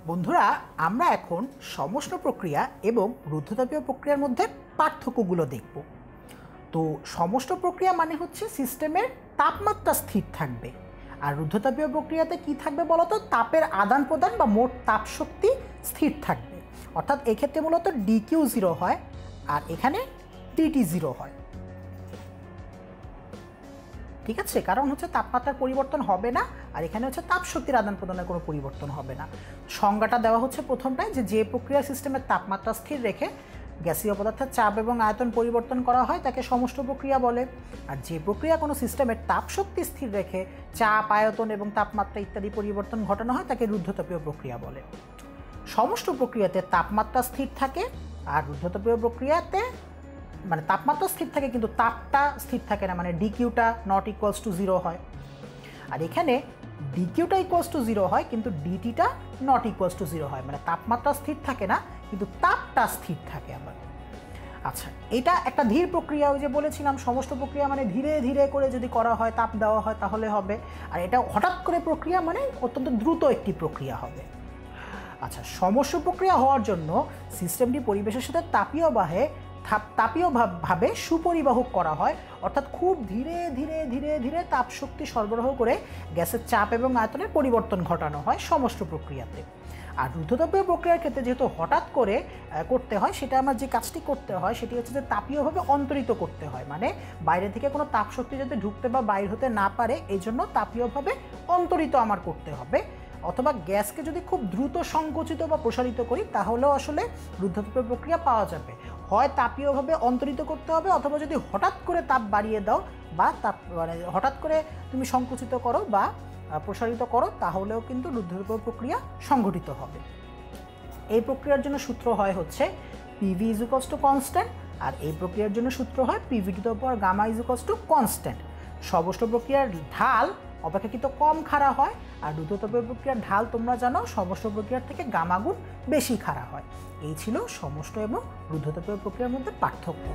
বন্ধুরা, আমরা এখন সমষ্ণ প্রক্রিয়া এবং রুদ্ধতাপীয় প্রক্রিয়ার মধ্যে পার্থক্যগুলো দেখব। তো সমষ্ণ প্রক্রিয়া মানে হচ্ছে সিস্টেমের তাপমাত্রা স্থির থাকবে, আর রুদ্ধতাপীয় প্রক্রিয়াতে কি থাকবে বলতো, তাপের আদান প্রদান বা মোট তাপশক্তি স্থির থাকবে। অর্থাৎ এক্ষেত্রে মূলত ডিকিউ 0 হয় আর এখানে টিটি 0 হয়। ঠিক আছে, কারণ হচ্ছে তাপমাত্রার পরিবর্তন হবে না, আর এখানে হচ্ছে তাপশক্তির আদান প্রদানের কোনো পরিবর্তন হবে না। সংজ্ঞাটা দেওয়া হচ্ছে প্রথমটায়, যে প্রক্রিয়া সিস্টেমের তাপমাত্রা স্থির রেখে গ্যাসীয় পদার্থের চাপ এবং আয়তন পরিবর্তন করা হয় তাকে সমষ্ণ প্রক্রিয়া বলে। আর যে প্রক্রিয়া কোনো সিস্টেমের তাপশক্তি স্থির রেখে চাপ, আয়তন এবং তাপমাত্রা ইত্যাদি পরিবর্তন ঘটানো হয় তাকে রুদ্ধতাপীয় প্রক্রিয়া বলে। সমষ্ণ প্রক্রিয়াতে তাপমাত্রা স্থির থাকে, আর রুদ্ধতাপীয় প্রক্রিয়াতে মানে তাপমাত্রা স্থির থাকে কিন্তু তাপটা স্থির থাকে না, মানে ডিকিউটা নট ইকুয়ালস টু 0 হয়। আর এখানে ডিকিউটা ইকুয়ালস টু 0 হয় কিন্তু ডিটিটা নট ইকুয়ালস টু 0 হয়, মানে তাপমাত্রা স্থির থাকে না কিন্তু তাপটা স্থির থাকে আবার। আচ্ছা, এটা একটা ধীর প্রক্রিয়া, ওই যে বলেছিলাম সমষ্ণ প্রক্রিয়া মানে ধীরে ধীরে করে যদি করা হয়, তাপ দেওয়া হয় তাহলে হবে। আর এটা হঠাৎ করে প্রক্রিয়া মানে অত্যন্ত দ্রুত একটি প্রক্রিয়া হবে। আচ্ছা, সমষ্ণ প্রক্রিয়া হওয়ার জন্য সিস্টেমটি পরিবেশের সাথে তাপীয়ভাবে সুপরিবাহক করা হয়, অর্থাৎ খুব ধীরে ধীরে ধীরে ধীরে তাপশক্তি সরবরাহ করে গ্যাসের চাপ এবং আয়তনের পরিবর্তন ঘটানো হয় সমষ্ণ প্রক্রিয়াতে। আর রুদ্ধতাপীয় প্রক্রিয়ার ক্ষেত্রে যেহেতু হঠাৎ করে করতে হয়, সেটা আমার যে কাজটি করতে হয় সেটি হচ্ছে যে তাপীয়ভাবে অন্তরিত করতে হয়, মানে বাইরে থেকে কোনো তাপশক্তি যাতে ঢুকতে বা বাইর হতে না পারে এই জন্য তাপীয়ভাবে অন্তরিত আমার করতে হবে। অথবা গ্যাসকে যদি খুব দ্রুত সংকুচিত বা প্রসারিত করি তাহলেও আসলে রুদ্ধতাপীয় প্রক্রিয়া পাওয়া যাবে। হয় তাপীয়ভাবে অন্তরিত করতে হবে, অথবা যদি হঠাৎ করে তাপ বাড়িয়ে দাও বা তাপ মানে হঠাৎ করে তুমি সংকুচিত করো বা প্রসারিত করো তাহলেও কিন্তু রুদ্ধতাপীয় প্রক্রিয়া সংঘটিত হবে। এই প্রক্রিয়ার জন্য সূত্র হয় হচ্ছে PV is equals to constant, আর এই প্রক্রিয়ার জন্য সূত্র হয় PV to the power gamma is equals to constant. সমষ্ণ প্রক্রিয়ার ঢাল অপেক্ষাকৃত কম খাড়া হয়, আর রুদ্ধতাপীয় প্রক্রিয়ার ঢাল তোমরা জানো সমষ্ণ প্রক্রিয়ার থেকে গামা গুণ বেশি খাড়া হয়। এই ছিল সমষ্ণ এবং রুদ্ধতাপীয় প্রক্রিয়ার মধ্যে পার্থক্য।